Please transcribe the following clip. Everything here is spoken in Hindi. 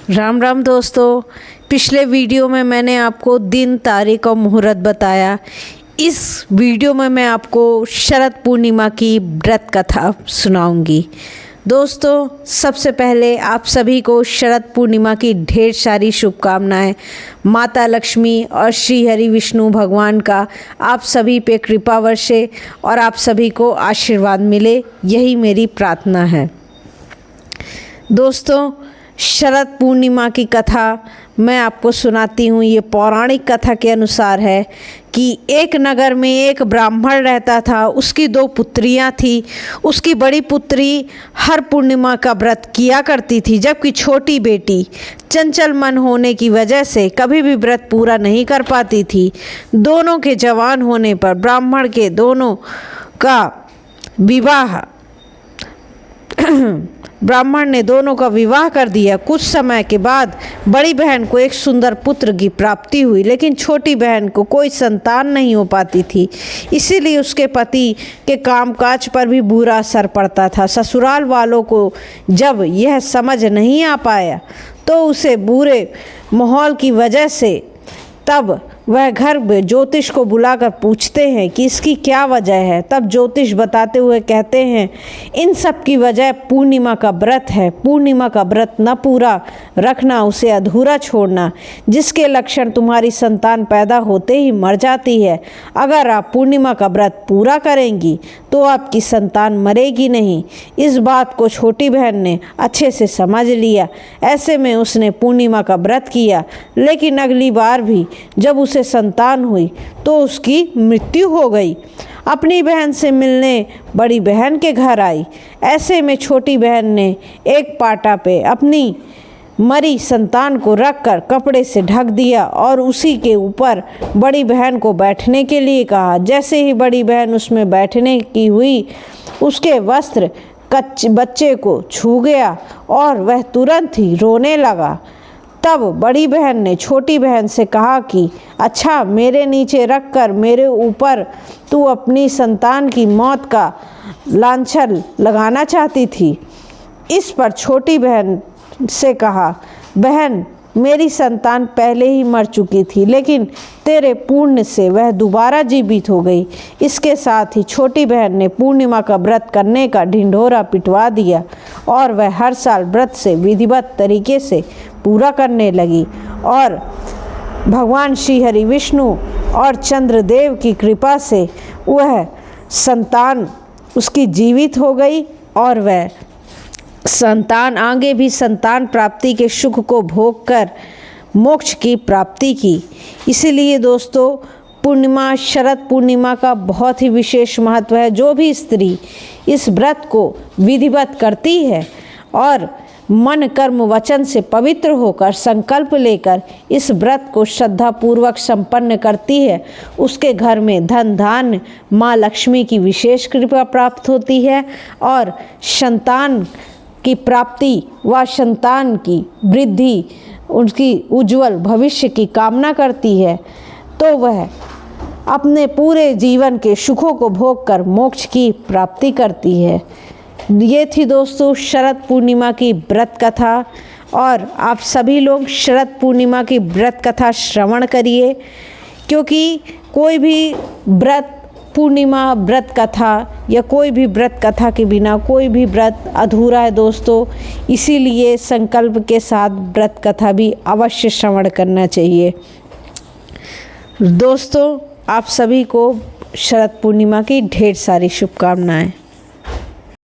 राम राम दोस्तों। पिछले वीडियो में मैंने आपको दिन, तारीख और मुहूर्त बताया। इस वीडियो में मैं आपको शरद पूर्णिमा की व्रत कथा सुनाऊंगी। दोस्तों, सबसे पहले आप सभी को शरद पूर्णिमा की ढेर सारी शुभकामनाएं। माता लक्ष्मी और श्री हरि विष्णु भगवान का आप सभी पे कृपा वर्षे और आप सभी को आशीर्वाद मिले, यही मेरी प्रार्थना है। दोस्तों, शरद पूर्णिमा की कथा मैं आपको सुनाती हूँ। ये पौराणिक कथा के अनुसार है कि एक नगर में एक ब्राह्मण रहता था। उसकी 2 पुत्रियाँ थी। उसकी बड़ी पुत्री हर पूर्णिमा का व्रत किया करती थी, जबकि छोटी बेटी चंचल मन होने की वजह से कभी भी व्रत पूरा नहीं कर पाती थी। दोनों के जवान होने पर ब्राह्मण के दोनों का विवाह ब्राह्मण ने दोनों का विवाह कर दिया। कुछ समय के बाद बड़ी बहन को एक सुंदर पुत्र की प्राप्ति हुई, लेकिन छोटी बहन को कोई संतान नहीं हो पाती थी। इसीलिए उसके पति के कामकाज पर भी बुरा असर पड़ता था। ससुराल वालों को जब यह समझ नहीं आ पाया तो उसे बुरे माहौल की वजह से तब वह घर में ज्योतिष को बुलाकर पूछते हैं कि इसकी क्या वजह है। तब ज्योतिष बताते हुए कहते हैं, इन सब की वजह पूर्णिमा का व्रत है। पूर्णिमा का व्रत न पूरा रखना, उसे अधूरा छोड़ना, जिसके लक्षण तुम्हारी संतान पैदा होते ही मर जाती है। अगर आप पूर्णिमा का व्रत पूरा करेंगी तो आपकी संतान मरेगी नहीं। इस बात को छोटी बहन ने अच्छे से समझ लिया। ऐसे में उसने पूर्णिमा का व्रत किया, लेकिन अगली बार भी जब उसे संतान हुई तो उसकी मृत्यु हो गई। अपनी बहन से मिलने बड़ी बहन के घर आई। ऐसे में छोटी बहन ने एक पाटा पे अपनी मरी संतान को रखकर कपड़े से ढक दिया और उसी के ऊपर बड़ी बहन को बैठने के लिए कहा। जैसे ही बड़ी बहन उसमें बैठने की हुई, उसके वस्त्र बच्चे को छू गया और वह तुरंत ही रोने लगा। तब बड़ी बहन ने छोटी बहन से कहा कि अच्छा, मेरे नीचे रखकर मेरे ऊपर तू अपनी संतान की मौत का लांछन लगाना चाहती थी। इस पर छोटी बहन से कहा, बहन, मेरी संतान पहले ही मर चुकी थी, लेकिन तेरे पुण्य से वह दोबारा जीवित हो गई। इसके साथ ही छोटी बहन ने पूर्णिमा का व्रत करने का ढिंढोरा पिटवा दिया और वह हर साल व्रत से विधिवत तरीके से पूरा करने लगी और भगवान श्री हरि विष्णु और चंद्रदेव की कृपा से वह संतान उसकी जीवित हो गई और वह संतान आगे भी संतान प्राप्ति के सुख को भोग कर मोक्ष की प्राप्ति की। इसीलिए दोस्तों, पूर्णिमा, शरद पूर्णिमा का बहुत ही विशेष महत्व है। जो भी स्त्री इस व्रत को विधिवत करती है और मन, कर्म, वचन से पवित्र होकर संकल्प लेकर इस व्रत को श्रद्धापूर्वक संपन्न करती है, उसके घर में धन धान्य, माँ लक्ष्मी की विशेष कृपा प्राप्त होती है और संतान की प्राप्ति व संतान की वृद्धि, उनकी उज्जवल भविष्य की कामना करती है, तो वह अपने पूरे जीवन के सुखों को भोग कर मोक्ष की प्राप्ति करती है। ये थी दोस्तों शरद पूर्णिमा की व्रत कथा और आप सभी लोग शरद पूर्णिमा की व्रत कथा श्रवण करिए, क्योंकि कोई भी व्रत, पूर्णिमा व्रत कथा या कोई भी व्रत कथा के बिना कोई भी व्रत अधूरा है दोस्तों। इसीलिए संकल्प के साथ व्रत कथा भी अवश्य श्रवण करना चाहिए। दोस्तों, आप सभी को शरद पूर्णिमा की ढेर सारी शुभकामनाएं।